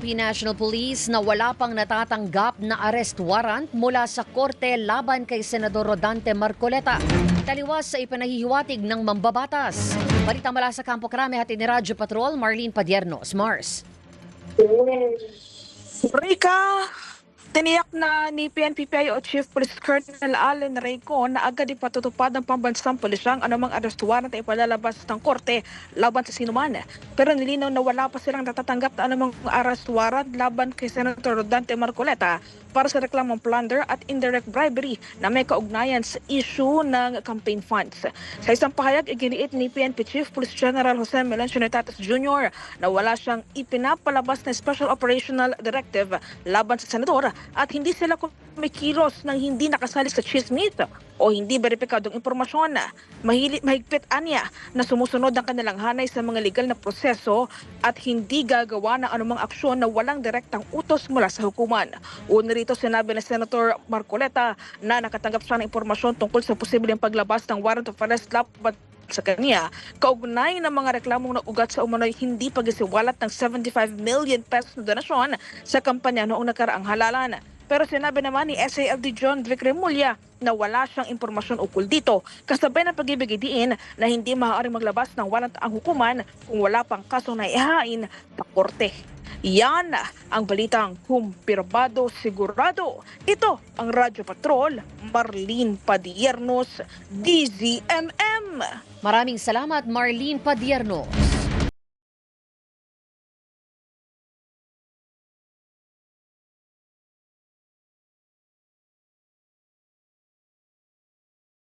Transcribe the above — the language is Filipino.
National Police na wala pang natatanggap na arrest warrant mula sa korte laban kay Senador Rodante Marcoleta. Taliwas sa ipinahihiwatig ng mambabatas. Balita mula sa Campo Crame, hatid ni Radyo Patrol, Marlene Padiernos. Mars. Rika, tiniyak na ni PNP-PIO Chief Police Colonel Allen Rayco na agad ipatutupad ng pambansang pulisyang anumang arrest warrant ay ipalalabas ng korte laban sa sinuman. Pero nilinaw na wala pa silang natatanggap na anumang arrest warrant laban kay Senator Rodante Marcoleta para sa reklamong plunder at indirect bribery na may kaugnayan sa issue ng campaign funds. Sa isang pahayag, iginiit ni PNP Chief Police General Jose Melencio Netates Jr. na wala siyang ipinapalabas na Special Operational Directive laban sa senador at hindi sila kumikilos ng hindi nakasali sa chismis o hindi beripikadong impormasyon. Mahigpit anya na sumusunod ang kanilang hanay sa mga legal na proseso at hindi gagawa ng anumang aksyon na walang direktang utos mula sa hukuman. Una rito, sinabi ni Senator Marcoleta na nakatanggap siya ng impormasyon tungkol sa posibleng paglabas ng warrant of arrest laban sa kanya, kaugnay ng mga reklamong naugat sa umano'y hindi pagisiwalat ng 75 million pesos na donasyon sa kampanya noong nakaraang halalan. Pero sinabi naman ni SALD John Vic Remulla na wala siyang impormasyon ukol dito, kasabay ng pag-ibig diin na hindi maaaring maglabas ng warrant ang hukuman kung wala pang kasong naihain sa korte. Yan ang balitang kumpirmado sigurado. Ito ang Radyo Patrol, Marlene Padiernos, DZMM. Maraming salamat, Marlene Padiernos.